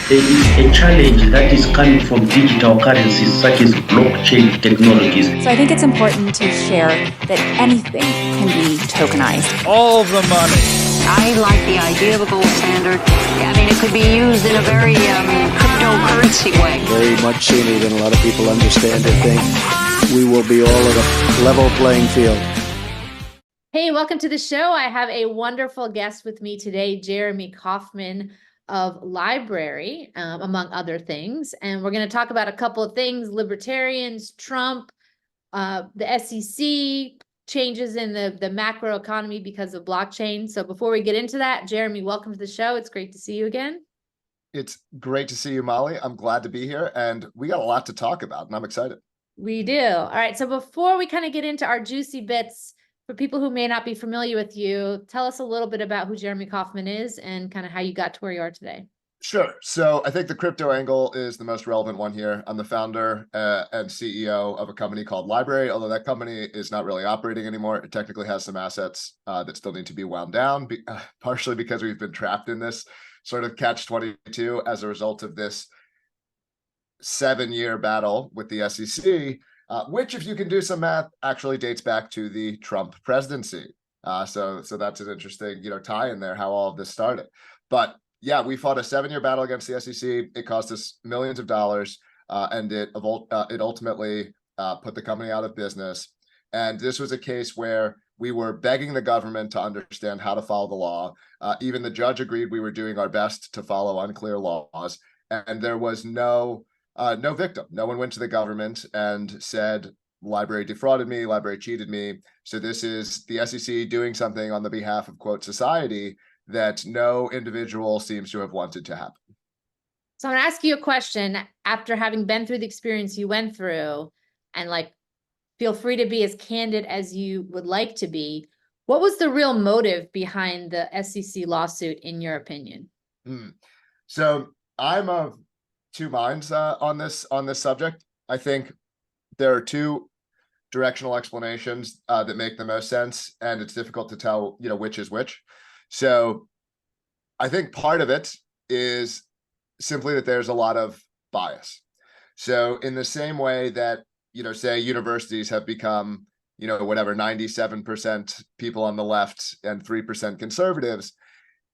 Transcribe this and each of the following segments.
There is a challenge that is coming from digital currencies such as blockchain technologies. So I think it's important to share that anything can be tokenized. All the money. I like the idea of a gold standard. I mean, it could be used in a very cryptocurrency way. Very much sooner than a lot of people understand or think. We will be all at a level playing field. Hey, welcome to the show. I have a wonderful guest with me today, Jeremy Kauffman of LIBERTARIANS, among other things. And we're going to talk about a couple of things: libertarians, Trump, the SEC, changes in the macro economy because of blockchain. So before we get into that, Jeremy, welcome to the show. It's great to see you again. It's great to see you, Molly. I'm glad to be here, and we got a lot to talk about, and I'm excited. We do. All right. So before we kind of get into our juicy bits, for people who may not be familiar with you, tell us a little bit about who Jeremy Kauffman is and kind of how you got to where you are today. Sure. So I think the crypto angle is the most relevant one here. I'm the founder and CEO of a company called LIBERY, although that company is not really operating anymore. It technically has some assets that still need to be wound down, partially because we've been trapped in this sort of catch-22 as a result of this 7-year battle with the SEC, which, if you can do some math, actually dates back to the Trump presidency. So that's an interesting, tie in there, how all of this started. But yeah, we fought a 7-year battle against the SEC. It cost us millions of dollars, and it ultimately put the company out of business. And this was a case where we were begging the government to understand how to follow the law. Even the judge agreed we were doing our best to follow unclear laws, and there was no victim. No one went to the government and said, LIBERY defrauded me, LIBERY cheated me. So this is the SEC doing something on the behalf of, quote, society that no individual seems to have wanted to happen. So I'm going to ask you a question after having been through the experience you went through, and feel free to be as candid as you would like to be. What was the real motive behind the SEC lawsuit, in your opinion? So I'm of two minds on this subject. I think there are two directional explanations that make the most sense, and it's difficult to tell, which is which. So I think part of it is simply that there's a lot of bias. So in the same way that, say universities have become, 97% people on the left and 3% conservatives,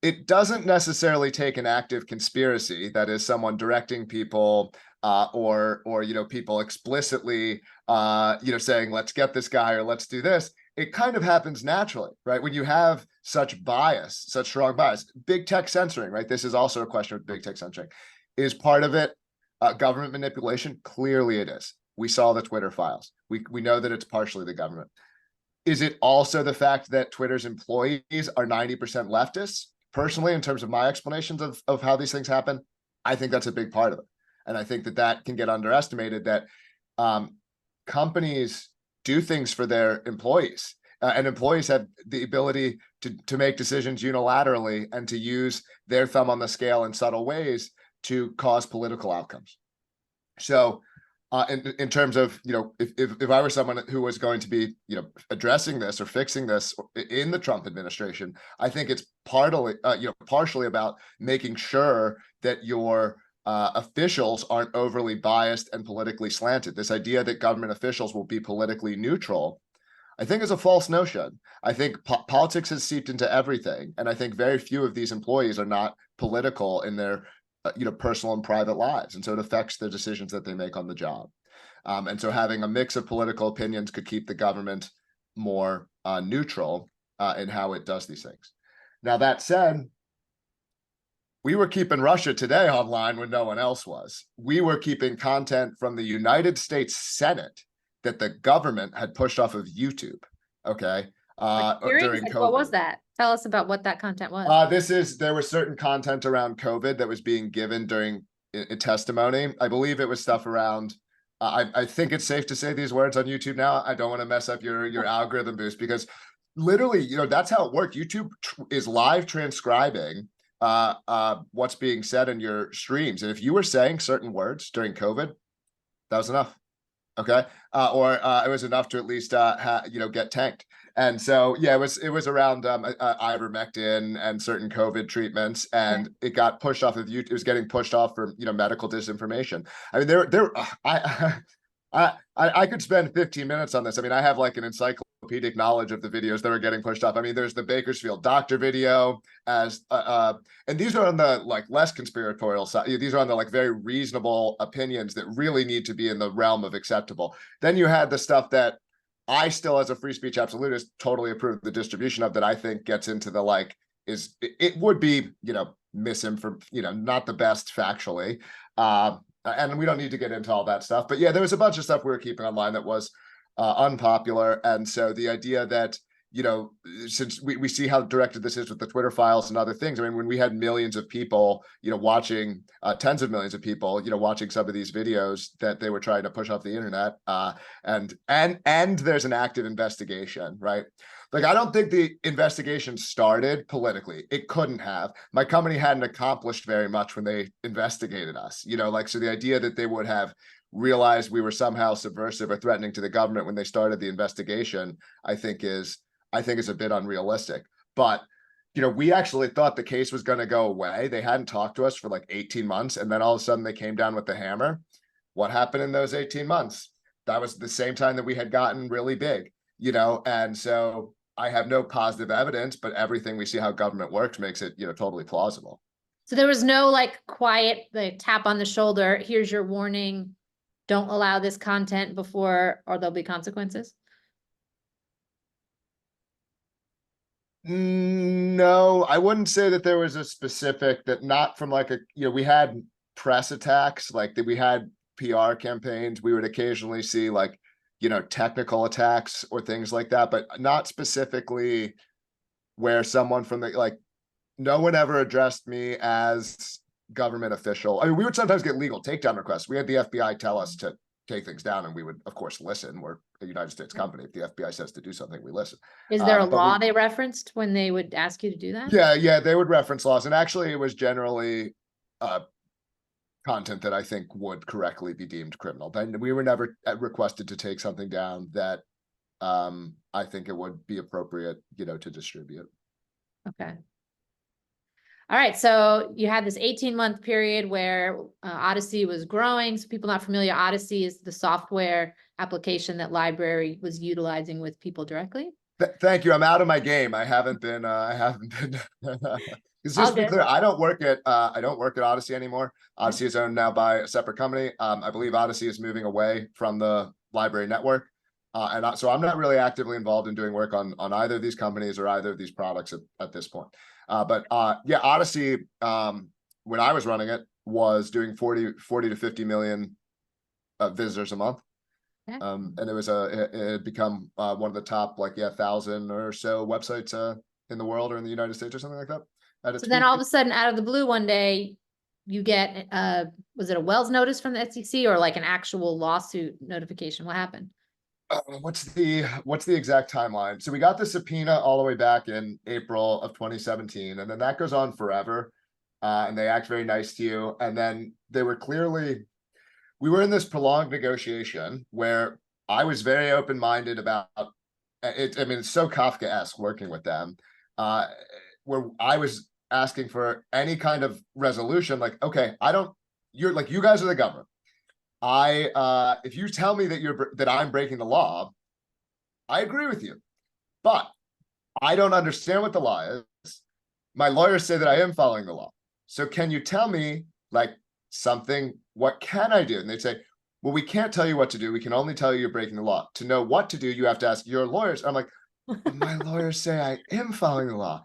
it doesn't necessarily take an active conspiracy, that is someone directing people or people explicitly saying, let's get this guy or let's do this. It kind of happens naturally, right? When you have such bias, such strong bias. Big tech censoring, right? This is also a question of big tech censoring. Is part of it government manipulation? Clearly it is. We saw the Twitter files. We know that it's partially the government. Is it also the fact that Twitter's employees are 90% leftists? Personally, in terms of my explanations of how these things happen, I think that's a big part of it. And I think that can get underestimated, that companies do things for their employees, and employees have the ability to make decisions unilaterally and to use their thumb on the scale in subtle ways to cause political outcomes. So in terms of, if I were someone who was going to be, addressing this or fixing this in the Trump administration, I think it's partially about making sure that your officials aren't overly biased and politically slanted. This idea that government officials will be politically neutral, I think, is a false notion. I think politics has seeped into everything, and I think very few of these employees are not political in their personal and private lives, and so it affects the decisions that they make on the job. And so having a mix of political opinions could keep the government more neutral in how it does these things. Now, that said, we were keeping Russia Today online when no one else was. We were keeping content from the United States Senate that the government had pushed off of YouTube. Okay. During COVID. What was that? Tell us about what that content was. There was certain content around COVID that was being given during a testimony. I believe it was stuff around, I think it's safe to say these words on YouTube now. I don't want to mess up your algorithm boost, because literally, that's how it worked. YouTube is live transcribing what's being said in your streams. And if you were saying certain words during COVID, that was enough. Okay. Or it was enough to at least, get tanked. And so, yeah, it was around ivermectin and certain COVID treatments, and it got pushed off of you. It was getting pushed off for, you know, medical disinformation. I mean, I could spend 15 minutes on this. I mean, I have like an encyclopedic knowledge of the videos that are getting pushed off. I mean, there's the Bakersfield doctor video as and these are on the like less conspiratorial side. These are on the like very reasonable opinions that really need to be in the realm of acceptable. Then you had the stuff that I still, as a free speech absolutist, totally approve the distribution of, that I think gets into the like, it would be, you know, misinformed, you know, not the best factually. And we don't need to get into all that stuff, but yeah, there was a bunch of stuff we were keeping online that was unpopular. And so the idea that, you know, since we see how directed this is with the Twitter files and other things. I mean, when we had millions of people, you know, watching, tens of millions of people, you know, watching some of these videos that they were trying to push off the internet, and there's an active investigation, right? Like, I don't think the investigation started politically. It couldn't have. My company hadn't accomplished very much when they investigated us, you know, like, so the idea that they would have realized we were somehow subversive or threatening to the government when they started the investigation, I think is a bit unrealistic. But, you know, we actually thought the case was going to go away. They hadn't talked to us for like 18 months. And then all of a sudden they came down with the hammer. What happened in those 18 months? That was the same time that we had gotten really big, you know? And so I have no positive evidence, but everything we see how government works makes it, you know, totally plausible. So there was no like quiet, like tap on the shoulder, here's your warning, don't allow this content before, or there'll be consequences? No, I wouldn't say that there was a specific, that not from like a, you know, we had press attacks, like that we had PR campaigns. We would occasionally see like, you know, technical attacks or things like that, but not specifically where someone from the, like, no one ever addressed me as government official. I mean, we would sometimes get legal takedown requests. We had the FBI tell us to take things down, and we would, of course, listen. We're a United States company. If the FBI says to do something, we listen. Is there a law they referenced when they would ask you to do that? Yeah, they would reference laws, and actually it was generally content that I think would correctly be deemed criminal. Then we were never requested to take something down that I think it would be appropriate, you know, to distribute. Okay. All right, so you had this 18-month period where Odyssey was growing. So people not familiar, Odyssey is the software application that LBRY was utilizing with people directly. Thank you. I'm out of my game. I haven't been. Just to be clear, I don't work at Odyssey anymore. Odyssey is owned now by a separate company. I believe Odyssey is moving away from the LBRY network, so I'm not really actively involved in doing work on either of these companies or either of these products at this point. But yeah, Odyssey, when I was running it, was doing 40 to 50 million visitors a month. Okay. And it had become one of the top, like, 1,000 or so websites in the world or in the United States or something like that. So then all of a sudden, out of the blue, one day you get, was it a Wells notice from the SEC or like an actual lawsuit notification? What happened? What's the exact timeline? So we got the subpoena all the way back in April of 2017, and then that goes on forever. And they act very nice to you. And then they were clearly, we were in this prolonged negotiation where I was very open-minded about it. I mean, it's so Kafka-esque working with them, where I was asking for any kind of resolution. Like, okay, you're like, you guys are the government. If you tell me that I'm breaking the law, I agree with you, but I don't understand what the law is. My lawyers say that I am following the law. So can you tell me like something, what can I do? And they'd say, well, we can't tell you what to do. We can only tell you you're breaking the law. To know what to do, you have to ask your lawyers. I'm like, my lawyers say I am following the law.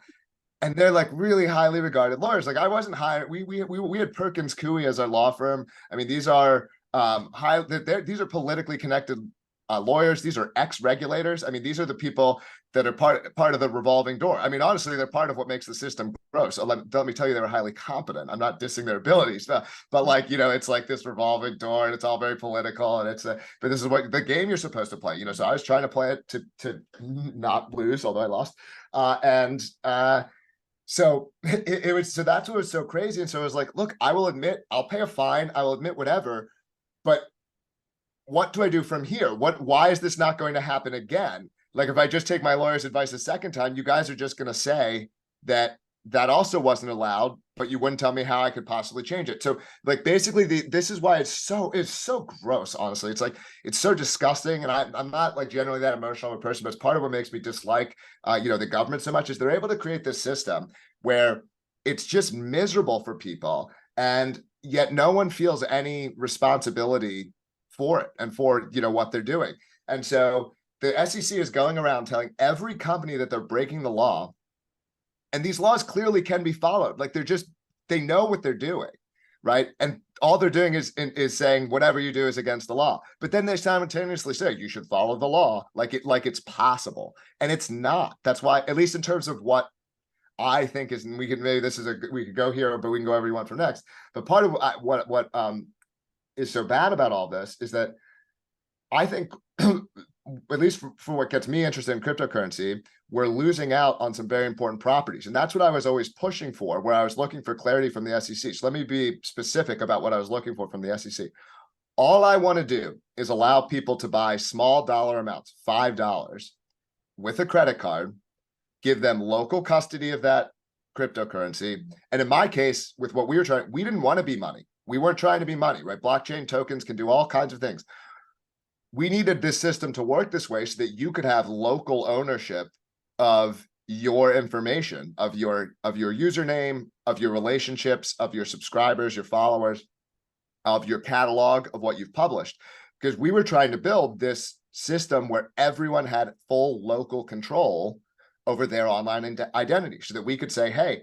And they're like really highly regarded lawyers. Like, I wasn't hired. We had Perkins Coie as our law firm. I mean, these are these are politically connected lawyers. These are ex-regulators. I mean, these are the people that are part of the revolving door. I mean, honestly, they're part of what makes the system grow. So let me tell you, they were highly competent. I'm not dissing their abilities, but like, you know, it's like this revolving door, and it's all very political, and but this is what the game you're supposed to play. You know, so I was trying to play it to not lose, although I lost, so it was, so that's what was so crazy. And so I was like, look, I will admit, I'll pay a fine, I will admit whatever, but what do I do from here? Why is this not going to happen again? like if I just take my lawyer's advice a second time, you guys are just going to say that that also wasn't allowed, but you wouldn't tell me how I could possibly change it. So like basically this is why it's so gross, honestly. It's like, it's so disgusting. And I'm not like generally that emotional of a person, but it's part of what makes me dislike, the government so much, is they're able to create this system where it's just miserable for people. And yet no one feels any responsibility for it and for, what they're doing. And so the SEC is going around telling every company that they're breaking the law. And these laws clearly can be followed. Like they know what they're doing, right? And all they're doing is saying whatever you do is against the law. But then they simultaneously say you should follow the law, like it's possible, and it's not. That's why, at least in terms of what I think is, and we could go here, but we can go wherever you want from next. But part of what is so bad about all this is that I think, at least for what gets me interested in cryptocurrency, we're losing out on some very important properties. And that's what I was always pushing for, where I was looking for clarity from the SEC. So let me be specific about what I was looking for from the SEC. All I want to do is allow people to buy small dollar amounts, $5, with a credit card, give them local custody of that cryptocurrency. And in my case, with what we didn't want to be money. We weren't trying to be money, right? Blockchain tokens can do all kinds of things. We needed this system to work this way so that you could have local ownership of your information, of your username, of your relationships, of your subscribers, your followers, of your catalog, of what you've published. Because we were trying to build this system where everyone had full local control over their online identity, so that we could say, hey,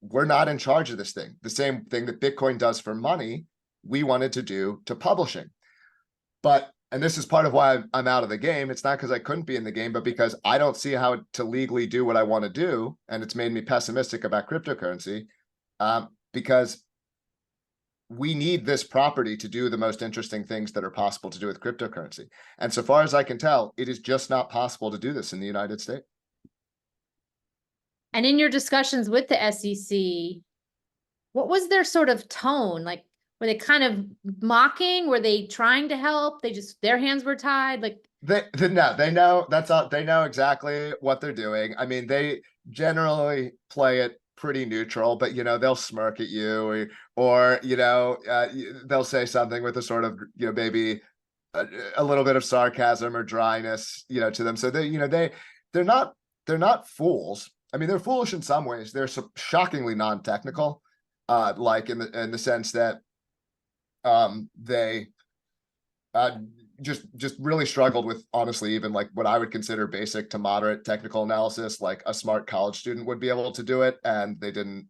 we're not in charge of this thing. The same thing that Bitcoin does for money, we wanted to do to publishing. But, and this is part of why I'm out of the game. It's not because I couldn't be in the game, but because I don't see how to legally do what I want to do. And it's made me pessimistic about cryptocurrency, because we need this property to do the most interesting things that are possible to do with cryptocurrency. And so far as I can tell, it is just not possible to do this in the United States. And in your discussions with the SEC, what was their sort of tone? Like, were they kind of mocking? Were they trying to help? Their hands were tied? Like, they know that's all. They know exactly what they're doing. I mean, they generally play it pretty neutral, but they'll smirk at you, or they'll say something with a sort of maybe a little bit of sarcasm or dryness to them. So they're not fools. I mean, they're foolish in some ways. They're shockingly non-technical, like in the sense that they just really struggled with, honestly, even like what I would consider basic to moderate technical analysis. Like a smart college student would be able to do it, and they didn't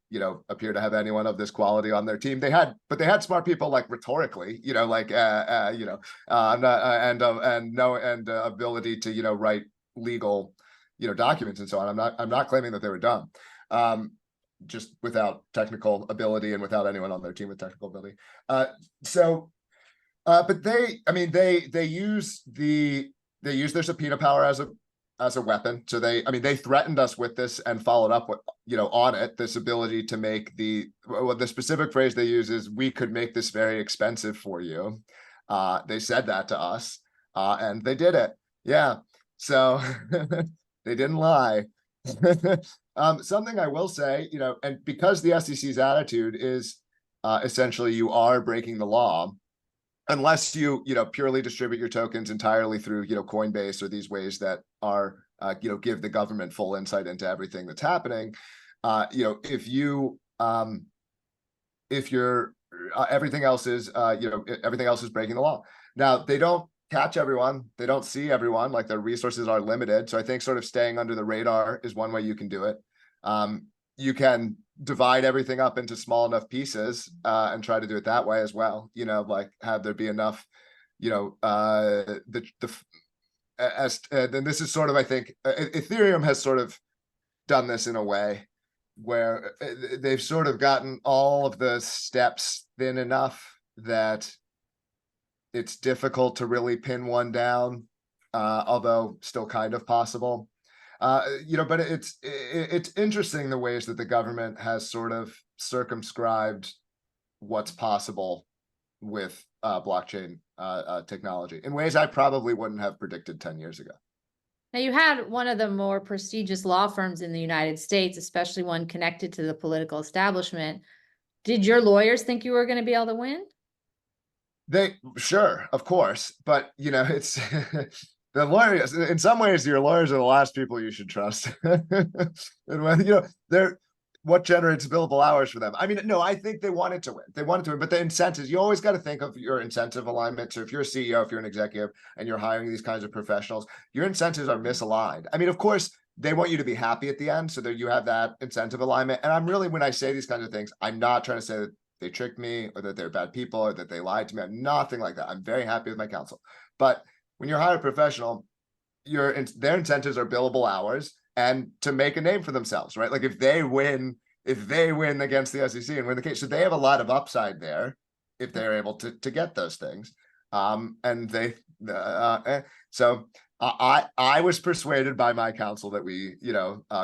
appear to have anyone of this quality on their team. They had smart people, like rhetorically, and ability to write legal documents and so on. I'm not claiming that they were dumb, just without technical ability and without anyone on their team with technical ability. But they use their subpoena power as a weapon. So they threatened us with this and followed up with on it, this ability to make the specific phrase they use is, we could make this very expensive for you. They said that to us, and they did it. Yeah. So they didn't lie. Something I will say, and because the SEC's attitude is essentially you are breaking the law, unless you purely distribute your tokens entirely through Coinbase or these ways that are give the government full insight into everything that's happening. If you're everything else is breaking the law. Now, they don't catch everyone. They don't see everyone. Like, their resources are limited. So I think sort of staying under the radar is one way you can do it. You can divide everything up into small enough pieces and try to do it that way as well. Like, have there be enough, then this is sort of, I think, Ethereum has sort of done this in a way where they've sort of gotten all of the steps thin enough that it's difficult to really pin one down, although still kind of possible. But it's interesting the ways that the government has sort of circumscribed what's possible with blockchain technology in ways I probably wouldn't have predicted 10 years ago. Now, you had one of the more prestigious law firms in the United States, especially one connected to the political establishment. Did your lawyers think you were going to be able to win? Sure, of course, but it's the lawyers. In some ways, your lawyers are the last people you should trust. And when they're what generates billable hours for them. I mean, no, I think they wanted to win. They wanted to win, but the incentives, you always got to think of your incentive alignment. So if you're a CEO, if you're an executive, and you're hiring these kinds of professionals, your incentives are misaligned. I mean, of course, they want you to be happy at the end, so that you have that incentive alignment. And I'm really, when I say these kinds of things, I'm not trying to say that they tricked me or that they're bad people or that they lied to me. I'm nothing like that. I'm very happy with my counsel. But when you're hired a professional, their incentives are billable hours and to make a name for themselves, right? Like if they win against the SEC and win the case, so they have a lot of upside there if they're able to get those things. So I was persuaded by my counsel that we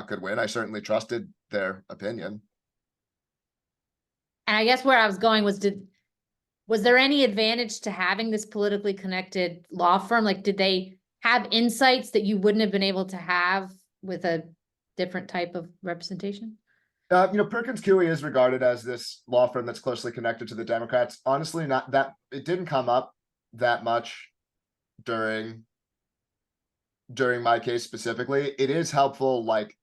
could win. I certainly trusted their opinion. And I guess where I was going was, was there any advantage to having this politically connected law firm? Like, did they have insights that you wouldn't have been able to have with a different type of representation? Perkins Coie is regarded as this law firm that's closely connected to the Democrats. Honestly, not that it didn't come up that much during my case specifically. It is helpful, like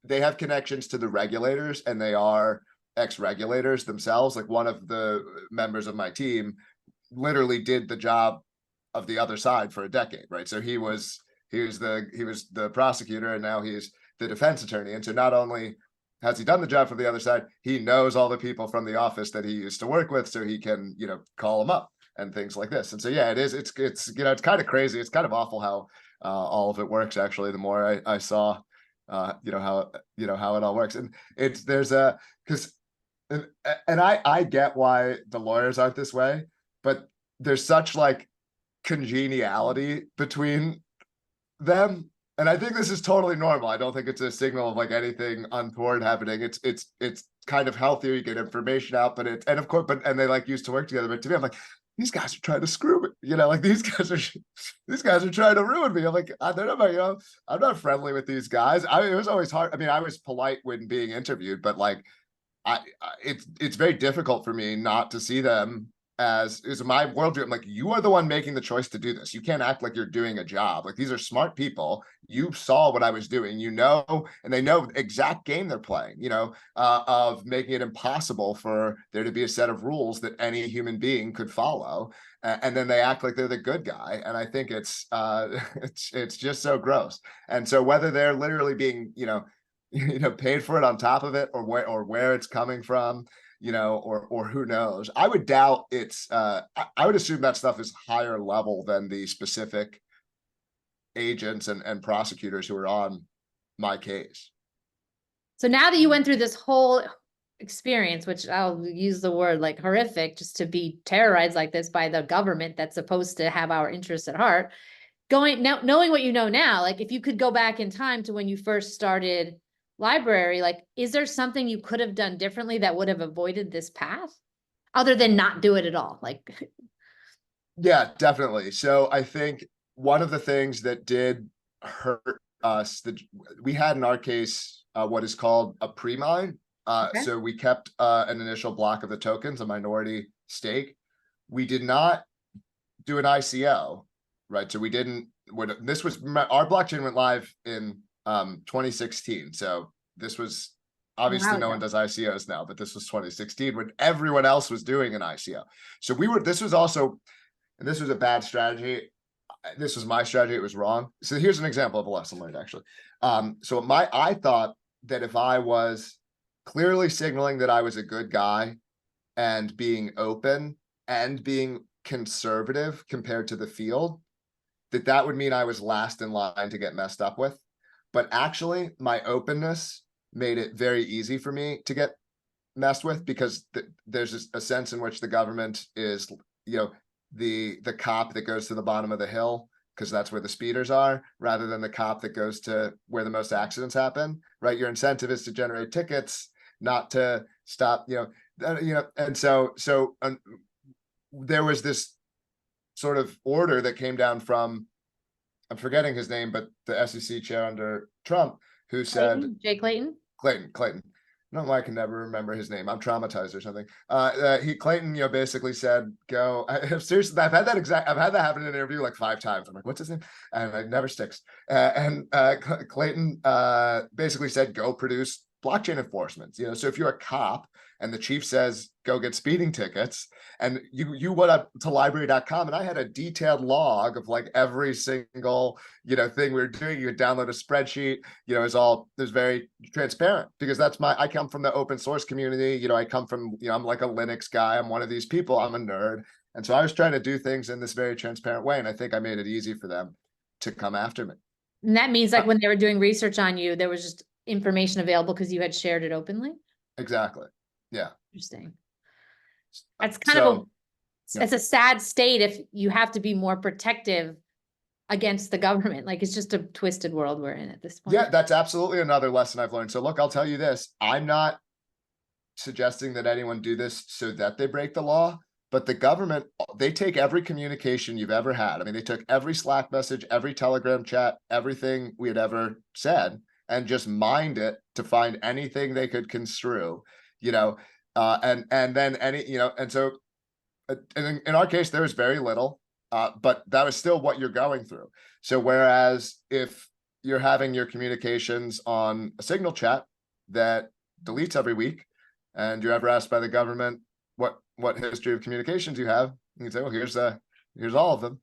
they have connections to the regulators and they are ex-regulators themselves. Like one of the members of my team literally did the job of the other side for a decade, right? So he was the prosecutor and now he's the defense attorney. And so not only has he done the job from the other side, he knows all the people from the office that he used to work with, so he can call them up and things like this. And so yeah, it's kind of crazy. It's kind of awful how all of it works. Actually, the more I saw how it all works, and I get why the lawyers aren't this way, but there's such like congeniality between them. And I think this is totally normal. I don't think it's a signal of like anything untoward happening. It's kind of healthier. You get information out, but and they like used to work together. But to me, I'm like, these guys are trying to screw me. Like these guys are trying to ruin me. I'm like, they're not I'm not friendly with these guys. It was always hard. I mean, I was polite when being interviewed, but like, it's very difficult for me not to see them as my worldview. I'm like, you are the one making the choice to do this. You can't act like you're doing a job. Like these are smart people. You saw what I was doing, and they know the exact game they're playing, of making it impossible for there to be a set of rules that any human being could follow. And then they act like they're the good guy. And I think it's just so gross. And so whether they're literally being, paid for it on top of it or where it's coming from, or who knows, I would doubt it's, I would assume that stuff is higher level than the specific agents and prosecutors who are on my case. So now that you went through this whole experience, which I'll use the word like horrific, just to be terrorized like this by the government that's supposed to have our interests at heart, knowing what you know now, like if you could go back in time to when you first started LBRY, like, is there something you could have done differently that would have avoided this path other than not do it at all? Like, yeah, definitely. So I think one of the things that did hurt us, that we had in our case, what is called a pre-mine. Okay. So we kept an initial block of the tokens, a minority stake. We did not do an ICO, right? So we didn't, our blockchain went live in 2016. So this was obviously no one does ICOs now, but this was 2016 when everyone else was doing an ICO. So this was also, and this was a bad strategy. This was my strategy. It was wrong. So here's an example of a lesson learned, actually. I thought that if I was clearly signaling that I was a good guy and being open and being conservative compared to the field, that would mean I was last in line to get messed up with. But actually, my openness made it very easy for me to get messed with, because there's a sense in which the government is, the cop that goes to the bottom of the hill, because that's where the speeders are, rather than the cop that goes to where the most accidents happen, right? Your incentive is to generate tickets, not to stop, and so there was this sort of order that came down from I'm forgetting his name, but the SEC chair under Trump, who said, Jay Clayton? Clayton. I don't know why I can never remember his name. I'm traumatized or something. Clayton, basically said, go. Seriously, I've had that happen in an interview like 5 times. I'm like, what's his name? And it never sticks. Clayton basically said, go produce blockchain enforcement. So if you're a cop and the chief says, go get speeding tickets, and you went up to LBRY.com, and I had a detailed log of like every single, thing we were doing. You would download a spreadsheet, it's very transparent, because I come from the open source community. I come from, I'm like a Linux guy. I'm one of these people. I'm a nerd. And so I was trying to do things in this very transparent way. And I think I made it easy for them to come after me. And that means like when they were doing research on you, there was just information available because you had shared it openly? Exactly. Yeah. Interesting. That's it's a sad state if you have to be more protective against the government. Like, it's just a twisted world we're in at this point. Yeah, that's absolutely another lesson I've learned. So look, I'll tell you this. I'm not suggesting that anyone do this so that they break the law, but the government, they take every communication you've ever had. I mean, they took every Slack message, every Telegram chat, everything we had ever said, and just mined it to find anything they could construe, and then and so in our case, there was very little, but that was still what you're going through. So whereas if you're having your communications on a Signal chat that deletes every week, and you're ever asked by the government what history of communications you have, you can say, well, here's all of them.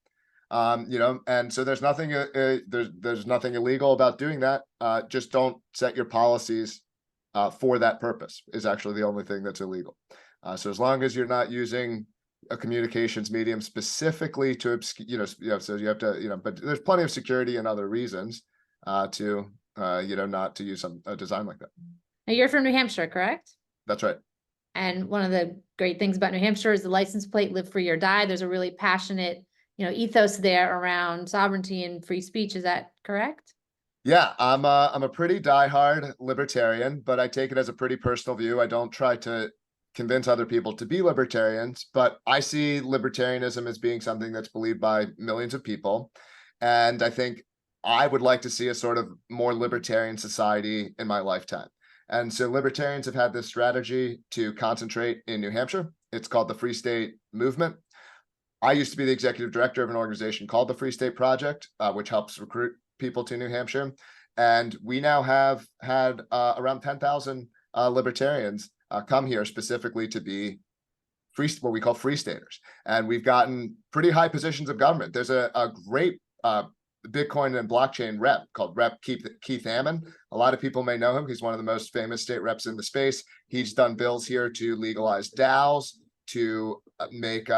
And so there's nothing there's nothing illegal about doing that. Just don't set your policies for that purpose is actually the only thing that's illegal. So as long as you're not using a communications medium specifically to so you have to, but there's plenty of security and other reasons to not to use a design like that. Now, you're from New Hampshire, correct? That's right. And one of the great things about New Hampshire is the license plate, live free or die. There's a really passionate, ethos there around sovereignty and free speech. Is that correct? Yeah, I'm a pretty diehard libertarian, but I take it as a pretty personal view. I don't try to convince other people to be libertarians, but I see libertarianism as being something that's believed by millions of people. And I think I would like to see a sort of more libertarian society in my lifetime. And so libertarians have had this strategy to concentrate in New Hampshire. It's called the Free State Movement. I used to be the executive director of an organization called the Free State Project, which helps recruit people to New Hampshire. And we now have had around 10,000 libertarians come here specifically to be what we call free staters. And we've gotten pretty high positions of government. There's a great Bitcoin and blockchain rep called Rep Keith Ammon. A lot of people may know him. He's one of the most famous state reps in the space. He's done bills here to legalize DAOs, to make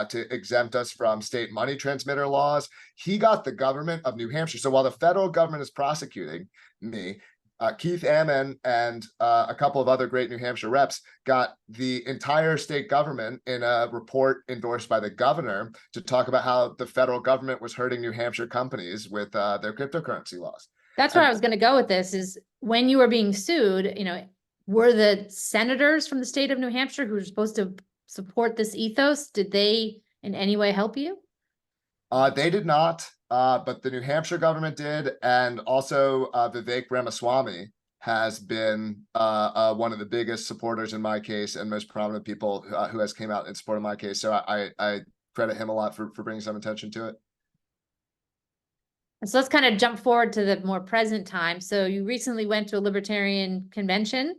to exempt us from state money transmitter laws. He got the government of New Hampshire. So while the federal government is prosecuting me, Keith Ammon and a couple of other great New Hampshire reps got the entire state government in a report endorsed by the governor to talk about how the federal government was hurting New Hampshire companies with their cryptocurrency laws. That's where I was going to go with this is when you were being sued, were the senators from the state of New Hampshire who were supposed to support this ethos, did they in any way help you? They did not. But the New Hampshire government did, and also Vivek Ramaswamy has been one of the biggest supporters in my case and most prominent people who has came out in support of my case. So I credit him a lot for bringing some attention to it. And so let's kind of jump forward to the more present time. So you recently went to a libertarian convention.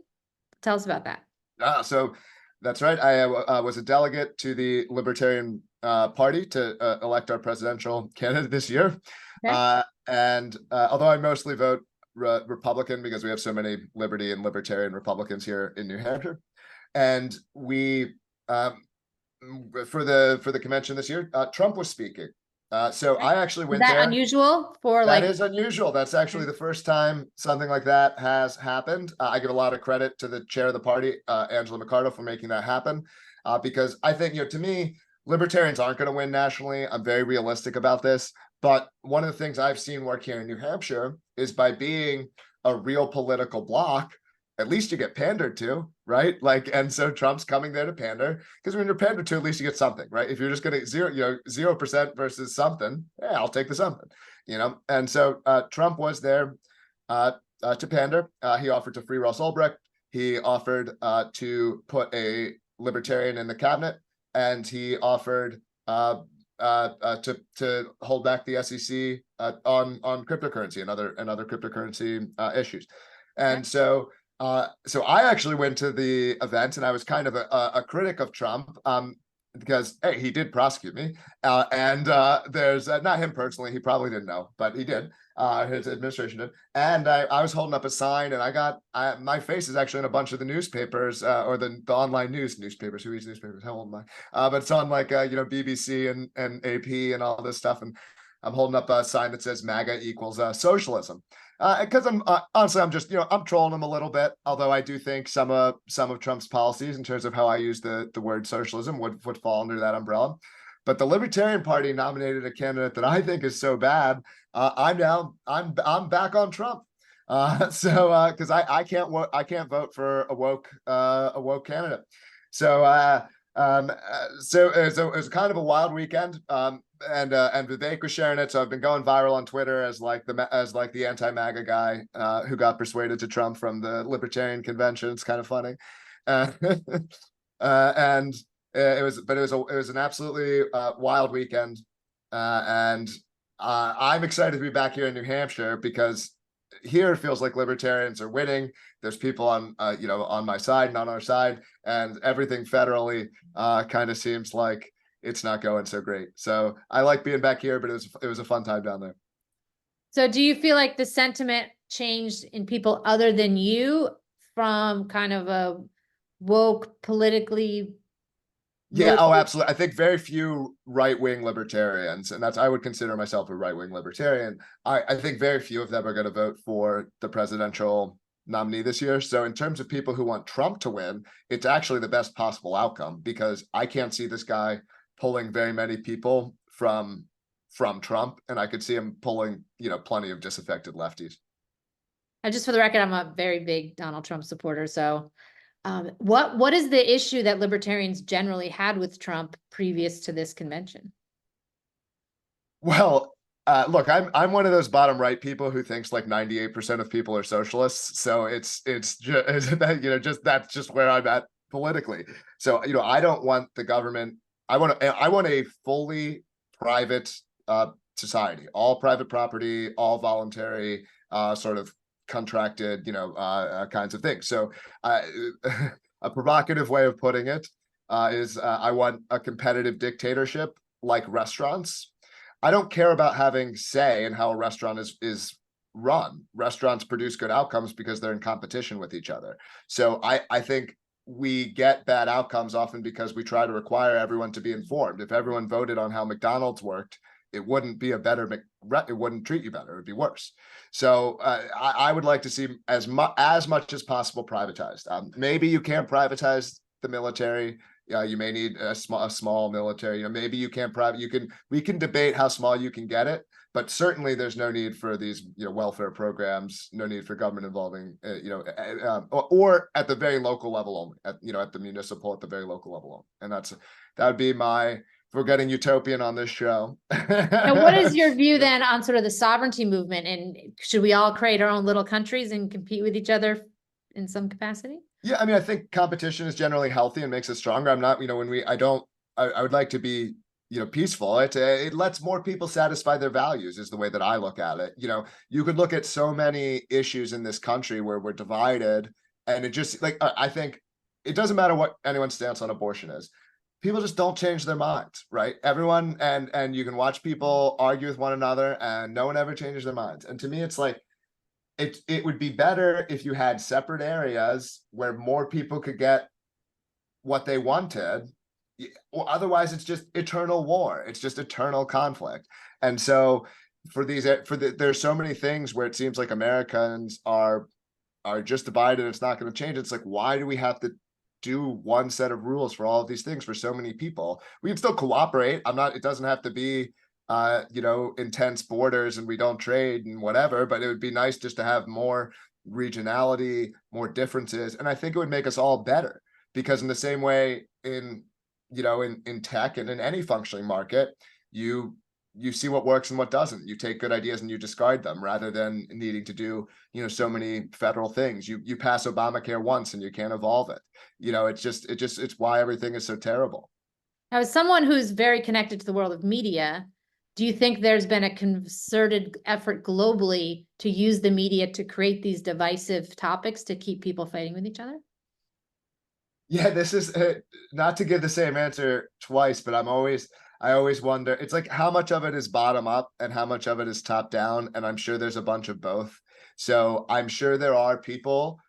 Tell us about that. So that's right. I was a delegate to the Libertarian Party to elect our presidential candidate this year. Okay. And although I mostly vote Republican because we have so many liberty and libertarian Republicans here in New Hampshire, and we for the convention this year, Trump was speaking. So I actually went there. Is that unusual for That is unusual. That's actually the first time something like that has happened. I give a lot of credit to the chair of the party, Angela McArdle, for making that happen. Because I think, to me, libertarians aren't going to win nationally. I'm very realistic about this. But one of the things I've seen work here in New Hampshire is by being a real political bloc, at least you get pandered to, right? Like, and so Trump's coming there to pander, because when you're pandered to, at least you get something, right? If you're just going to 0% versus something, yeah, I'll take the something, And so Trump was there to pander. He offered to free Ross Ulbricht. He offered to put a libertarian in the cabinet, and he offered to hold back the SEC on cryptocurrency and other cryptocurrency issues. And so I actually went to the event, and I was kind of a critic of Trump because hey, he did prosecute me, and there's not him personally, he probably didn't know, but he did. His administration did, and I was holding up a sign, and my face is actually in a bunch of the newspapers, or the online newspapers. Who reads newspapers? How old am I? But it's on like BBC and AP and all this stuff, and I'm holding up a sign that says MAGA equals socialism. Because I'm honestly, I'm just I'm trolling him a little bit. Although I do think some of Trump's policies in terms of how I use the word socialism would fall under that umbrella. But the Libertarian Party nominated a candidate that I think is so bad. I'm back on Trump. So because I can't vote for a woke candidate. So so it was kind of a wild weekend. And Vivek was sharing it, so I've been going viral on Twitter as like the anti-MAGA guy who got persuaded to Trump from the Libertarian convention. It's kind of funny, and it was an absolutely wild weekend, and I'm excited to be back here in New Hampshire because here it feels like libertarians are winning. There's people on on my side and on our side, and everything federally kind of seems like it's not going so great. So I like being back here, but it was a fun time down there. So do you feel like the sentiment changed in people other than you from kind of a woke politically? Yeah, oh, absolutely. I think very few right-wing libertarians, and I would consider myself a right-wing libertarian. I think very few of them are going to vote for the presidential nominee this year. So in terms of people who want Trump to win, it's actually the best possible outcome, because I can't see this guy pulling very many people from Trump, and I could see him pulling, plenty of disaffected lefties. And just for the record, I'm a very big Donald Trump supporter. So what is the issue that libertarians generally had with Trump previous to this convention? Well, look, I'm one of those bottom right people who thinks like 98% of people are socialists. So it's just that's just where I'm at politically. So I don't want the government. I want a fully private society, all private property, all voluntary, sort of contracted, kinds of things. So a provocative way of putting it is I want a competitive dictatorship like restaurants. I don't care about having say in how a restaurant is run. Restaurants produce good outcomes because they're in competition with each other. So I think we get bad outcomes often because we try to require everyone to be informed. If everyone voted on how McDonald's worked, it wouldn't be it wouldn't treat you better. It would be worse. So I would like to see as much as possible privatized. Maybe you can't privatize the military. You may need a small military. Maybe you can't we can debate how small you can get it, but certainly there's no need for these welfare programs. No need for government involving or at the very local level only. At the municipal, at the very local level only. And that would be my. If we're getting utopian on this show. And what is your view then on sort of the sovereignty movement? And should we all create our own little countries and compete with each other in some capacity? Yeah, I mean, I think competition is generally healthy and makes us stronger. I'm not, I would like to be, peaceful. It lets more people satisfy their values is the way that I look at it. You could look at so many issues in this country where we're divided, and it just I think it doesn't matter what anyone's stance on abortion is. People just don't change their minds, right? Everyone, and you can watch people argue with one another and no one ever changes their minds. And to me, it's like, it would be better if you had separate areas where more people could get what they wanted, or otherwise it's just eternal war. It's just eternal conflict. And so there's so many things where it seems like Americans are just divided. It's not going to change. It's like, why do we have to do one set of rules for all of these things for so many people? We can still cooperate. It doesn't have to be intense borders and we don't trade and whatever, but it would be nice just to have more regionality, more differences. And I think it would make us all better, because in the same way in tech and in any functioning market, you see what works and what doesn't. You take good ideas and you discard them, rather than needing to do, so many federal things. You pass Obamacare once and you can't evolve it. It's why everything is so terrible. Now, as someone who's very connected to the world of media, do you think there's been a concerted effort globally to use the media to create these divisive topics to keep people fighting with each other? Yeah, this is not to give the same answer twice, but I always wonder, it's like, how much of it is bottom up and how much of it is top down? And I'm sure there's a bunch of both. So I'm sure there are people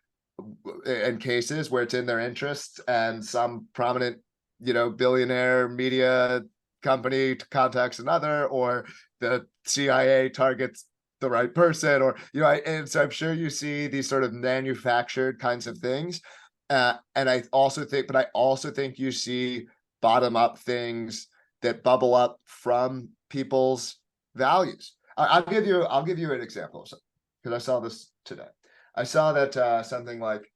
and cases where it's in their interests, and some prominent, billionaire media company contacts another, or the CIA targets the right person, or, and so I'm sure you see these sort of manufactured kinds of things. And I also think you see bottom up things that bubble up from people's values. I'll give you an example of something, because I saw this today. I saw that something like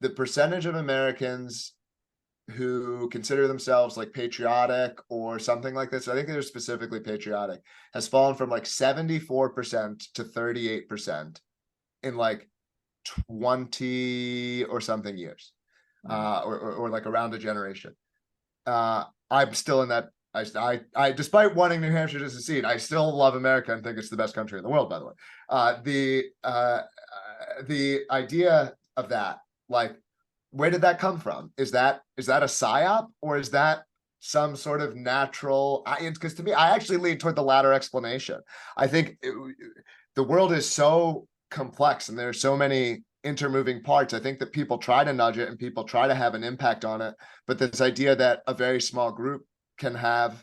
the percentage of Americans who consider themselves like patriotic or something like this, I think they're specifically patriotic, has fallen from like 74% to 38% in like 20 or something years, or like around a generation. I'm still in that. I despite wanting New Hampshire to secede, I still love America and think it's the best country in the world, by the way. The idea of that, like, where did that come from? Is that a psyop, or is that some sort of natural? Because to me, I actually lean toward the latter explanation. I think the world is so complex and there's so many intermoving parts. I think that people try to nudge it and people try to have an impact on it, but this idea that a very small group can have,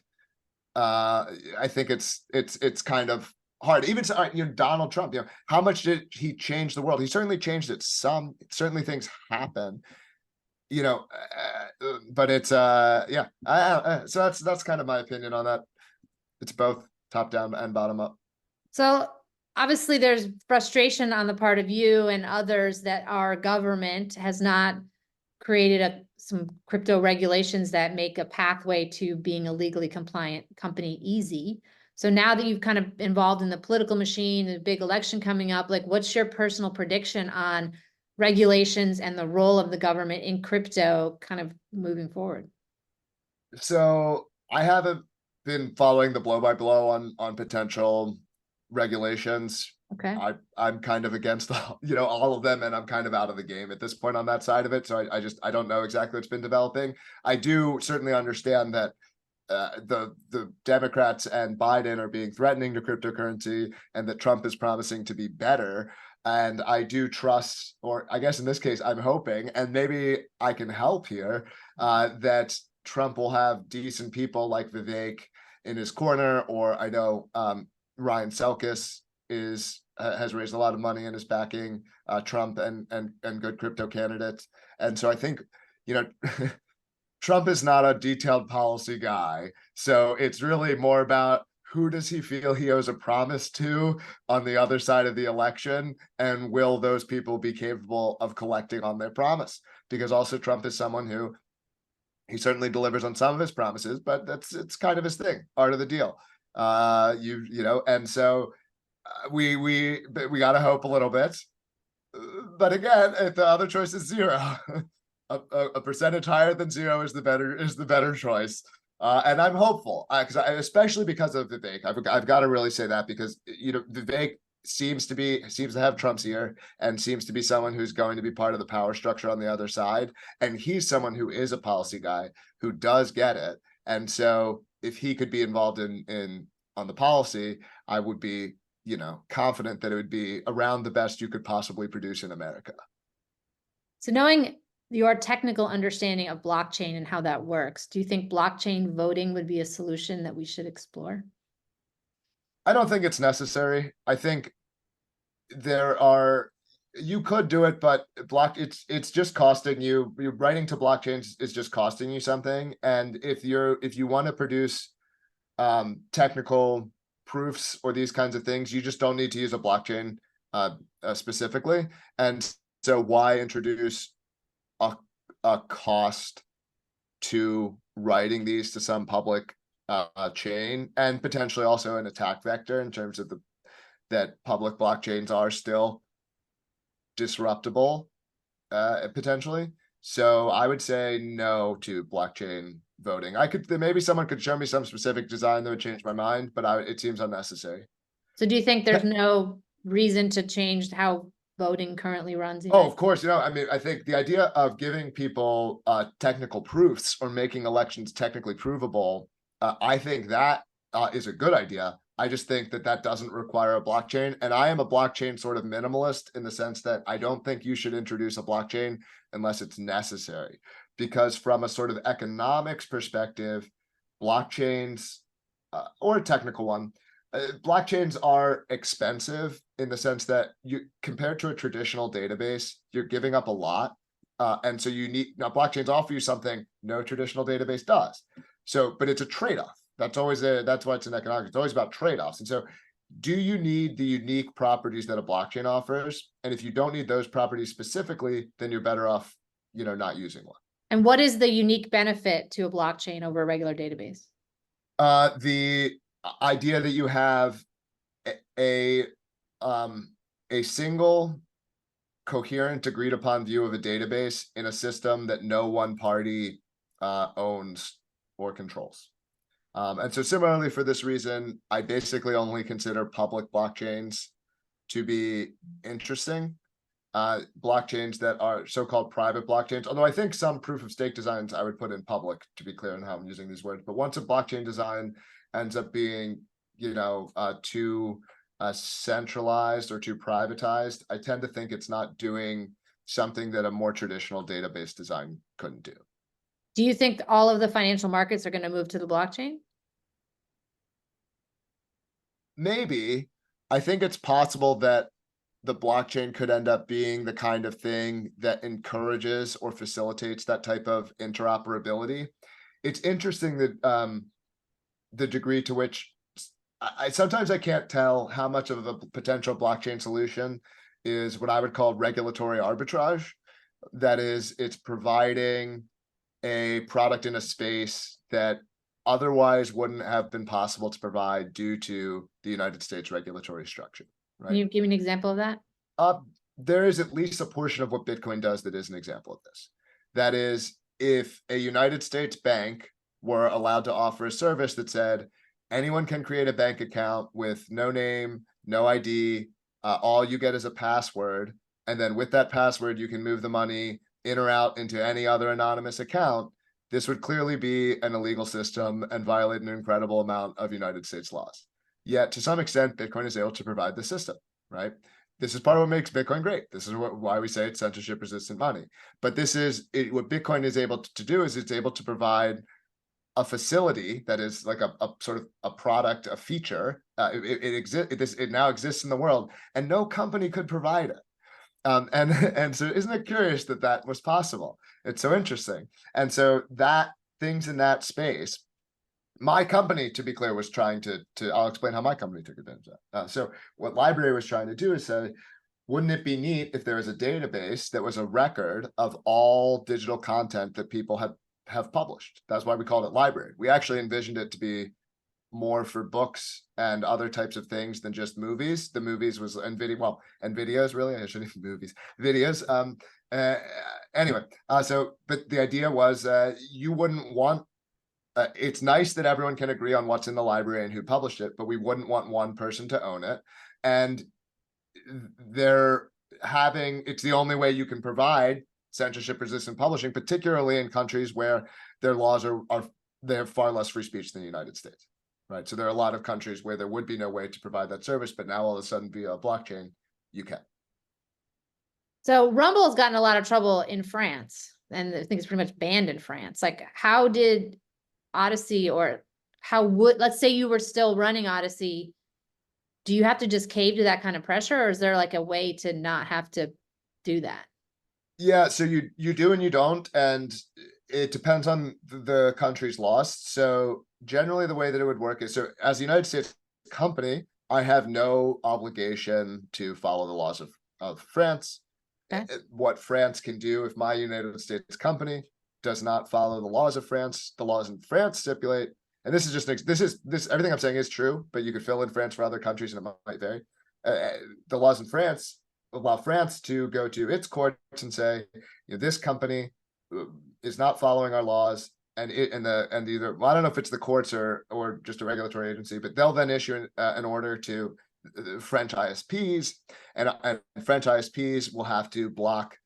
I think it's kind of hard. Even Donald Trump, how much did he change the world? He certainly changed it some. Certainly things happen, but it's yeah. So that's kind of my opinion on that. It's both top down and bottom up. So obviously there's frustration on the part of you and others that our government has not created some crypto regulations that make a pathway to being a legally compliant company easy. So now that you've kind of involved in the political machine, the big election coming up, like, what's your personal prediction on regulations and the role of the government in crypto kind of moving forward? So I haven't been following the blow by blow on potential regulations. Okay. I'm kind of against all of them, and I'm kind of out of the game at this point on that side of it. So I don't know exactly what's been developing. I do certainly understand that the Democrats and Biden are being threatening to cryptocurrency, and that Trump is promising to be better. And I do trust, or I guess in this case, I'm hoping, and maybe I can help here, that Trump will have decent people like Vivek in his corner, or I know Ryan Selkis has raised a lot of money and is backing Trump and good crypto candidates. And so I think, Trump is not a detailed policy guy. So it's really more about who does he feel he owes a promise to on the other side of the election, and will those people be capable of collecting on their promise? Because also Trump is someone who, he certainly delivers on some of his promises, but it's kind of his thing, art of the deal. And so we got to hope a little bit, but again, if the other choice is zero, a percentage higher than zero is the better choice. And I'm hopeful, especially because of Vivek. I've got to really say that, because Vivek seems to have Trump's ear, and seems to be someone who's going to be part of the power structure on the other side. And he's someone who is a policy guy who does get it. And so if he could be involved on the policy, I would be, confident that it would be around the best you could possibly produce in America. So knowing your technical understanding of blockchain and how that works, do you think blockchain voting would be a solution that we should explore? I don't think it's necessary. I think you could do it, but it's just costing you. Writing to blockchains is just costing you something. And if you want to produce technical proofs or these kinds of things, you just don't need to use a blockchain specifically. And so why introduce a cost to writing these to some public chain, and potentially also an attack vector in terms of that public blockchains are still disruptible potentially. So I would say no to blockchain voting. Maybe someone could show me some specific design that would change my mind, but it seems unnecessary. So do you think there's no reason to change how voting currently runs? Oh, of course. I mean, I think the idea of giving people technical proofs or making elections technically provable, I think that is a good idea. I just think that doesn't require a blockchain. And I am a blockchain sort of minimalist in the sense that I don't think you should introduce a blockchain unless it's necessary. Because from a sort of economics perspective, blockchains, or a technical one, blockchains are expensive in the sense that compared to a traditional database, you're giving up a lot. And so now blockchains offer you something no traditional database does. So, but it's a trade-off. That's why it's an economics. It's always about trade-offs. And so do you need the unique properties that a blockchain offers? And if you don't need those properties specifically, then you're better off, not using one. And what is the unique benefit to a blockchain over a regular database? The idea that you have a single coherent agreed upon view of a database in a system that no one party owns or controls. And so similarly, for this reason, I basically only consider public blockchains to be interesting. Blockchains that are so-called private blockchains, although I think some proof of stake designs I would put in public, to be clear on how I'm using these words. But once a blockchain design ends up being, too centralized or too privatized, I tend to think it's not doing something that a more traditional database design couldn't do. Do you think all of the financial markets are going to move to the blockchain? Maybe. I think it's possible that the blockchain could end up being the kind of thing that encourages or facilitates that type of interoperability. It's interesting that the degree to which sometimes I can't tell how much of a potential blockchain solution is what I would call regulatory arbitrage. That is, it's providing a product in a space that otherwise wouldn't have been possible to provide due to the United States regulatory structure. Right? Can you give me an example of that? There is at least a portion of what Bitcoin does that is an example of this. That is, if a United States bank were allowed to offer a service that said anyone can create a bank account with no name, no ID, all you get is a password, and then with that password you can move the money in or out into any other anonymous account, this would clearly be an illegal system and violate an incredible amount of United States laws. Yet, to some extent, Bitcoin is able to provide the system, right? This is part of what makes Bitcoin great. This is why we say it's censorship-resistant money. But what Bitcoin is able to do is it's able to provide a facility that is like a sort of a product, a feature. It now exists in the world, and no company could provide it. And so isn't it curious that was possible? It's so interesting. And so things in that space, my company, to be clear, was trying to I'll explain how my company took advantage of that. So what LBRY was trying to do is say, wouldn't it be neat if there was a database that was a record of all digital content that people have published? That's why we called it LBRY. We actually envisioned it to be more for books and other types of things than just movies. The movies was and videos really. I shouldn't even movies, videos. Anyway, but the idea was you wouldn't want. It's nice that everyone can agree on what's in the library and who published it, but we wouldn't want one person to own it. And it's the only way you can provide censorship-resistant publishing, particularly in countries where their laws they have far less free speech than the United States. Right. So there are a lot of countries where there would be no way to provide that service, but now all of a sudden via a blockchain, you can. So Rumble has gotten a lot of trouble in France, and I think it's pretty much banned in France. Like, how did Odyssey, or let's say you were still running Odyssey, do you have to just cave to that kind of pressure, or is there like a way to not have to do that? Yeah, so you do and you don't, and it depends on the country's laws. So generally the way that it would work is, so as a United States company, I have no obligation to follow the laws of France. Okay. What France can do if my United States company does not follow the laws of France, the laws in France stipulate, and this is just this everything I'm saying is true, but you could fill in France for other countries and it might vary. The laws in France allow France to go to its courts and say, this company is not following our laws, and either, well, I don't know if it's the courts or just a regulatory agency, but they'll then issue an order to French ISPs, and French ISPs will have to block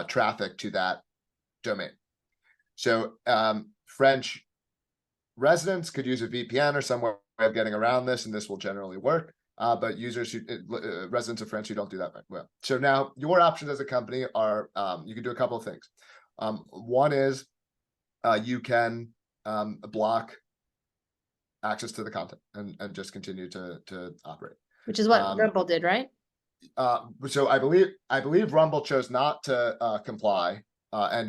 traffic to that domain. So French residents could use a VPN or some way of getting around this, and this will generally work. But users residents of France who don't do that well. So now your options as a company are you can do a couple of things. One is you can block access to the content and just continue to operate, which is what Rumble did, right? So I believe Rumble chose not to comply and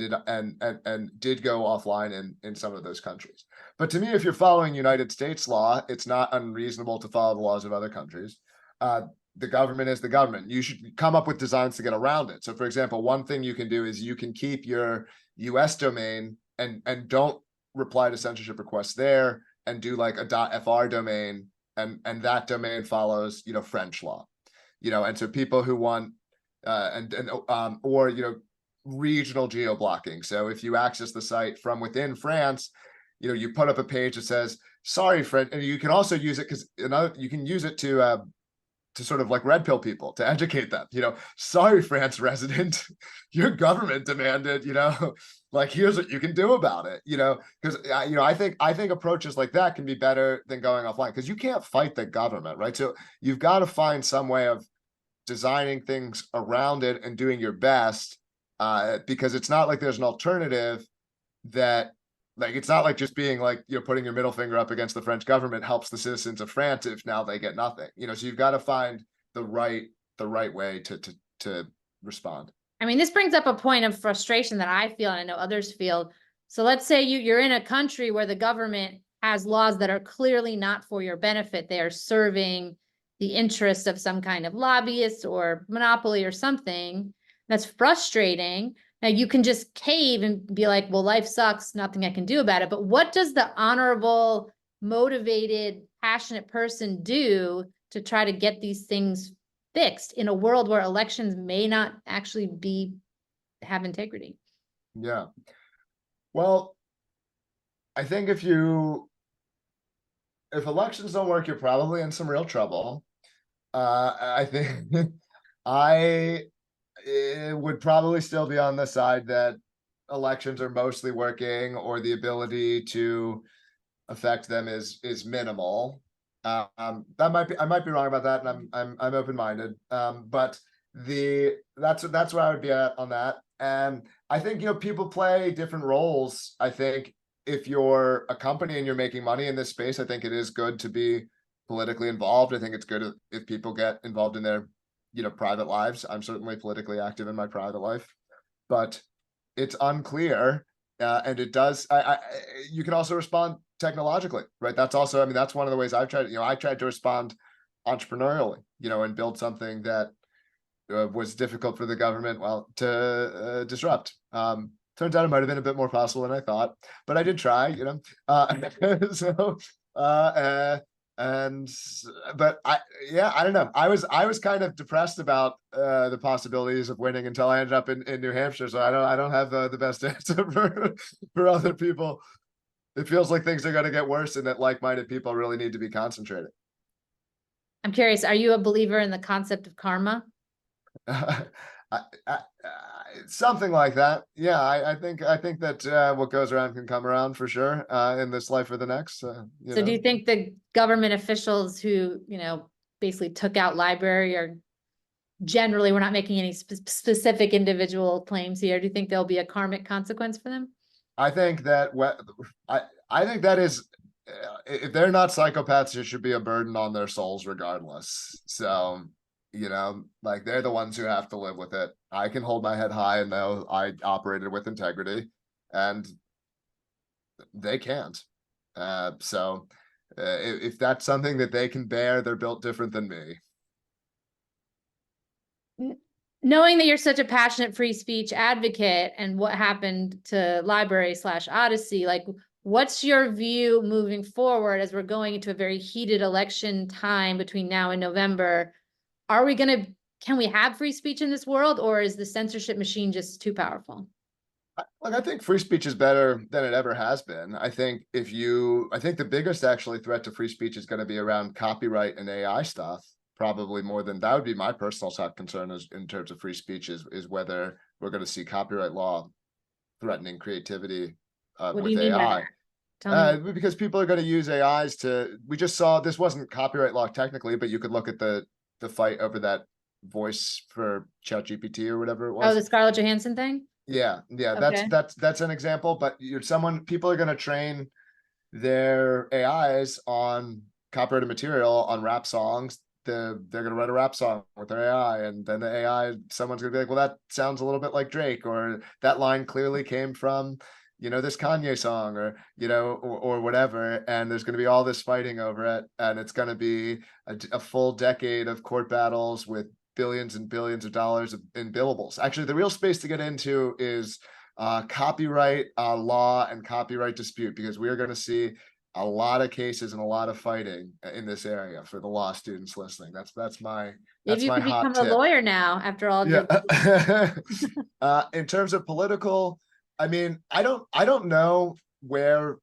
did go offline in some of those countries. But to me, if you're following United States law, it's not unreasonable to follow the laws of other countries. The government is the government. You should come up with designs to get around it. So for example, one thing you can do is you can keep your US domain and don't reply to censorship requests there, and do like a .fr domain, and that domain follows, French law, and so people who want or regional geo-blocking. So if you access the site from within France, you put up a page that says, sorry, French, and you can also use it because you can use it to sort of like red pill people, to educate them, sorry, France resident, your government demanded, like, here's what you can do about it, because I think approaches like that can be better than going offline, because you can't fight the government, right? So you've got to find some way of designing things around it and doing your best, because it's not like there's an alternative that, like, it's not like just being like, putting your middle finger up against the French government helps the citizens of France if now they get nothing, so you've got to find the right way to respond. I mean, this brings up a point of frustration that I feel, and I know others feel. So let's say you're in a country where the government has laws that are clearly not for your benefit. They are serving the interests of some kind of lobbyist or monopoly or something. That's frustrating. Now you can just cave and be like, well, life sucks, nothing I can do about it. But what does the honorable, motivated, passionate person do to try to get these things fixed in a world where elections may not actually have integrity? Yeah. Well, I think if elections don't work, you're probably in some real trouble. I think it would probably still be on the side that elections are mostly working, or the ability to affect them is minimal. I might be wrong about that, and I'm open-minded. But that's where I would be at on that. And I think people play different roles. I think if you're a company and you're making money in this space, I think it is good to be politically involved. I think it's good if people get involved in their private lives. I'm certainly politically active in my private life, but it's unclear, and it does. You can also respond technologically, right? That's also, that's one of the ways I've tried. I tried to respond entrepreneurially, and build something that was difficult for the government, to disrupt. Turns out it might have been a bit more possible than I thought, but I did try, but I don't know. I was kind of depressed about the possibilities of winning until I ended up in New Hampshire. So I don't have the best answer for other people. It feels like things are going to get worse, and that like-minded people really need to be concentrated. I'm curious, are you a believer in the concept of karma? Something like that. Yeah, I think that what goes around can come around for sure, in this life or the next. So do you think the government officials who, basically took out LIBERTARIANS are generally, we're not making any specific individual claims here, do you think there'll be a karmic consequence for them? I think that I think that is, if they're not psychopaths, it should be a burden on their souls regardless. So, like, they're the ones who have to live with it. I can hold my head high and know I operated with integrity, and they can't. So If that's something that they can bear, they're built different than me. Knowing that you're such a passionate free speech advocate and what happened to LBRY/Odyssey, like, what's your view moving forward as we're going into a very heated election time between now and November? Can we have free speech in this world, or is the censorship machine just too powerful? Look, I think free speech is better than it ever has been. I think the biggest actually threat to free speech is going to be around copyright and AI stuff. Probably more than that would be my personal top concern in terms of free speech is whether we're going to see copyright law threatening creativity What do with you mean by AI. that? Tell me. Because people are going to use AIs we just saw, this wasn't copyright law technically, but you could look at the fight over that voice for ChatGPT or whatever it was. Oh, the Scarlett Johansson thing? Yeah, Okay. that's an example, but people are going to train their AIs on copyrighted material on rap songs. They're going to write a rap song with their AI, and then the AI, someone's going to be like, well, that sounds a little bit like Drake, or that line clearly came from, this Kanye song, or, or whatever. And there's going to be all this fighting over it. And it's going to be a full decade of court battles with billions and billions of dollars in billables. Actually, the real space to get into is copyright law and copyright dispute, because we are going to see a lot of cases and a lot of fighting in this area for the law students listening. That's my Maybe you my could hot become a tip. lawyer now after all. Yeah. In terms of political, I mean, I don't know where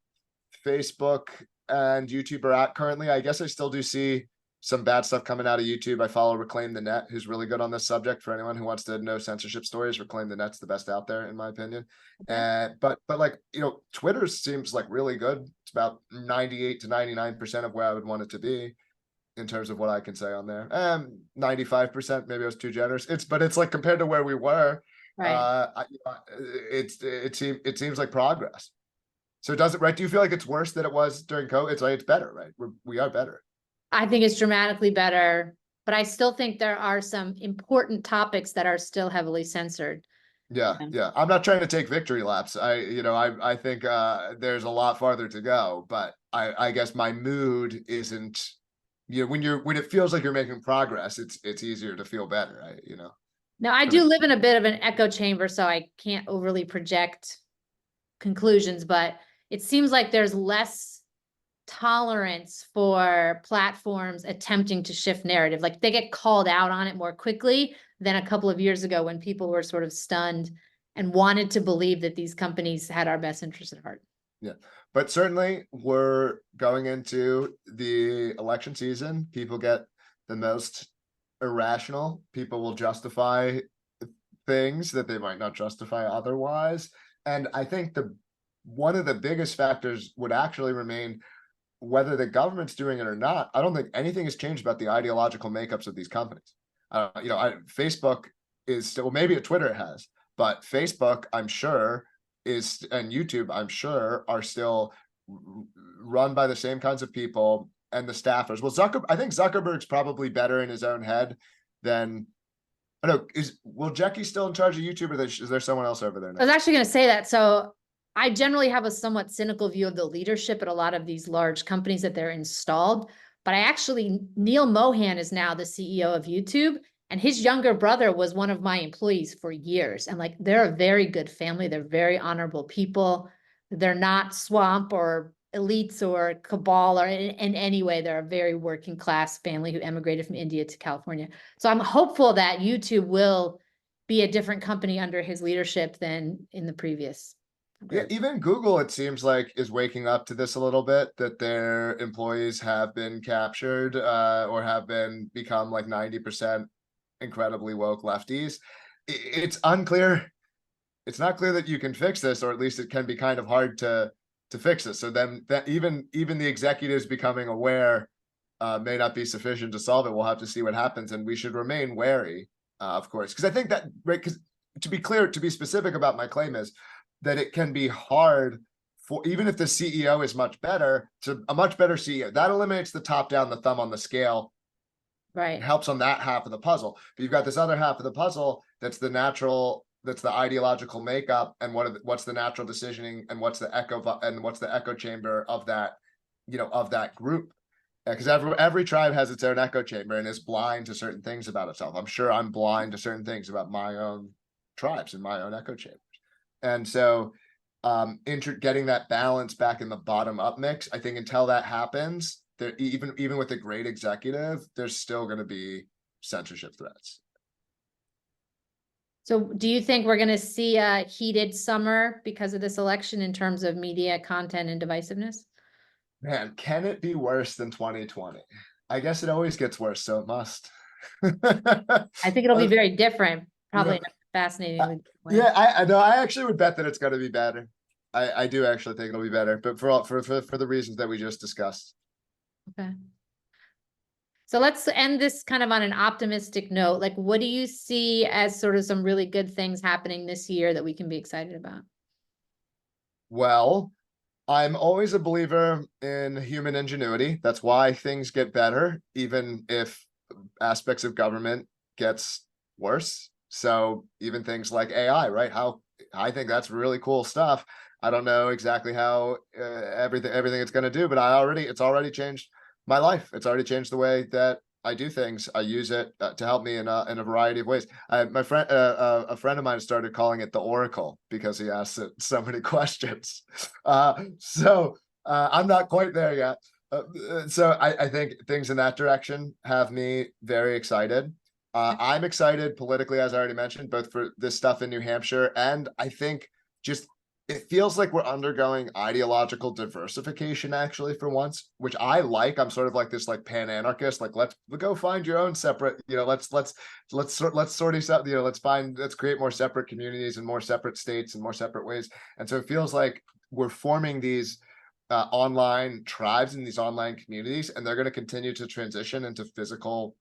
Facebook and YouTube are at currently. I guess I still do see some bad stuff coming out of YouTube. I follow Reclaim the Net, who's really good on this subject. For anyone who wants to know censorship stories, Reclaim the Net's the best out there, in my opinion. But like, Twitter seems like really good. It's about 98 to 99% of where I would want it to be in terms of what I can say on there. 95%, maybe I was too generous. But it's like, compared to where we were, Right. it seems like progress. So does it, right? Do you feel like it's worse than it was during COVID? It's like, it's better, right? We are better. I think it's dramatically better, but I still think there are some important topics that are still heavily censored. Yeah. I'm not trying to take victory laps. I think there's a lot farther to go, but I guess my mood isn't, when it feels like you're making progress, it's easier to feel better, right? Now, I do live in a bit of an echo chamber, so I can't overly project conclusions, but it seems like there's less tolerance for platforms attempting to shift narrative. Like, they get called out on it more quickly than a couple of years ago, when people were sort of stunned and wanted to believe that these companies had our best interests at heart. Yeah, but certainly we're going into the election season. People get the most irrational. People will justify things that they might not justify otherwise. And I think one of the biggest factors would actually remain whether the government's doing it or not. I don't think anything has changed about the ideological makeups of these companies. Facebook is still, maybe Twitter has, but Facebook, I'm sure, and YouTube, I'm sure, are still run by the same kinds of people and the staffers. Well, I think Zuckerberg's probably better in his own head than, I don't know, will Jackie still in charge of YouTube, or is there someone else over there now? I was actually going to say that. So I generally have a somewhat cynical view of the leadership at a lot of these large companies, that they're installed. But Neil Mohan is now the CEO of YouTube, and his younger brother was one of my employees for years. And like, they're a very good family. They're very honorable people. They're not swamp or elites or cabal, or in any way. They're a very working class family who emigrated from India to California. So I'm hopeful that YouTube will be a different company under his leadership than in the previous. Yeah, even Google, it seems like, is waking up to this a little bit, that their employees have been captured or have become like 90% incredibly woke lefties. It's unclear. It's not clear that you can fix this, or at least it can be kind of hard to fix this. So then that even the executives becoming aware may not be sufficient to solve it. We'll have to see what happens, and we should remain wary, of course, because I think that, right, because to be specific about my claim is that it can be hard for, even if the CEO is much better, to a much better CEO. That eliminates the top down, the thumb on the scale. Right. It helps on that half of the puzzle. But you've got this other half of the puzzle that's the ideological makeup, and what's the natural decisioning, and what's the echo chamber of that of that group. Because every tribe has its own echo chamber and is blind to certain things about itself. I'm sure I'm blind to certain things about my own tribes and my own echo chambers. And so getting that balance back in the bottom up mix, I think until that happens, there even with a great executive, there's still going to be censorship threats. So do you think we're going to see a heated summer because of this election in terms of media content and divisiveness? Man, can it be worse than 2020? I guess it always gets worse, so it must. I think it'll be very different, probably in a fascinatingly different way. Yeah, I know. I actually would bet that it's going to be better. I do actually think it'll be better, but for the reasons that we just discussed. Okay. So let's end this kind of on an optimistic note. Like, what do you see as sort of some really good things happening this year that we can be excited about? Well, I'm always a believer in human ingenuity. That's why things get better, even if aspects of government gets worse. So even things like AI, right? I think that's really cool stuff. I don't know exactly how everything it's going to do, but it's already changed my life. It's already changed the way that I do things. I use it to help me in a variety of ways. A friend of mine started calling it the Oracle because he asks it so many questions. So I'm not quite there yet. So I think things in that direction have me very excited. I'm excited politically, as I already mentioned, both for this stuff in New Hampshire, and I think just it feels like we're undergoing ideological diversification actually for once, which I like. I'm sort of like this like pan-anarchist, like let's go find your own separate, let's sort these out, let's create more separate communities and more separate states and more separate ways. And so it feels like we're forming these online tribes in these online communities, and they're going to continue to transition into physical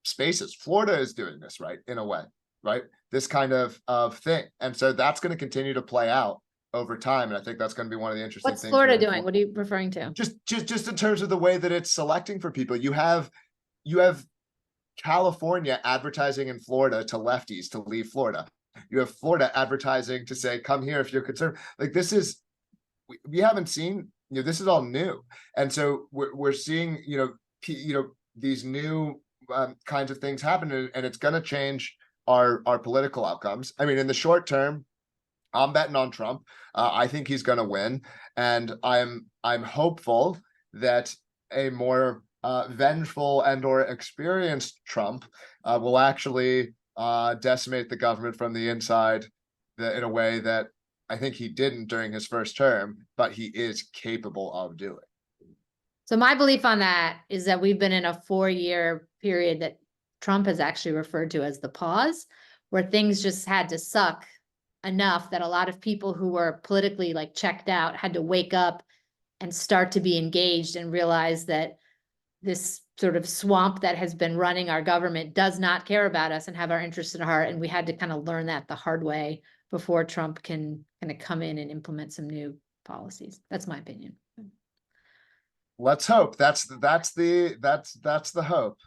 spaces. Florida is doing this, right, in a way, right? This kind of thing. And so that's going to continue to play out over time. And I think that's going to be one of the interesting things. What's Florida doing? What are you referring to? Just in terms of the way that it's selecting for people. You have California advertising in Florida to lefties to leave Florida. You have Florida advertising to say, come here if you're concerned. Like we haven't seen, this is all new. And so we're seeing, these new kinds of things happen, and it's going to change our political outcomes. I mean, in the short term, I'm betting on Trump. I think he's going to win, and I'm hopeful that a more vengeful and or experienced Trump will actually decimate the government from the inside in a way that I think he didn't during his first term, but he is capable of doing. So my belief on that is that we've been in a 4-year period that Trump has actually referred to as the pause, where things just had to suck enough that a lot of people who were politically like checked out had to wake up and start to be engaged and realize that this sort of swamp that has been running our government does not care about us and have our interests at heart. And we had to kind of learn that the hard way before Trump can kind of come in and implement some new policies. That's my opinion. Let's hope. That's the hope.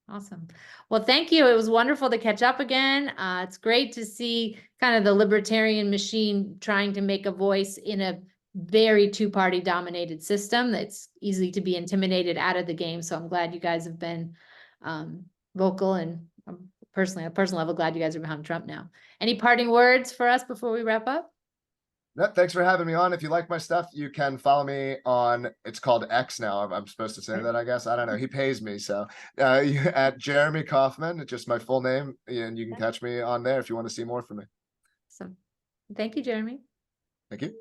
Awesome. Well, thank you. It was wonderful to catch up again. It's great to see kind of the libertarian machine trying to make a voice in a very two-party dominated system that's easy to be intimidated out of the game. So I'm glad you guys have been vocal, and personally, on a personal level, glad you guys are behind Trump now. Any parting words for us before we wrap up? No, thanks for having me on. If you like my stuff, you can follow me on, it's called X now. I'm supposed to say that, I guess. I don't know. He pays me. So at Jeremy Kauffman, it's just my full name. And you can catch me on there if you want to see more from me. Awesome. Thank you, Jeremy. Thank you.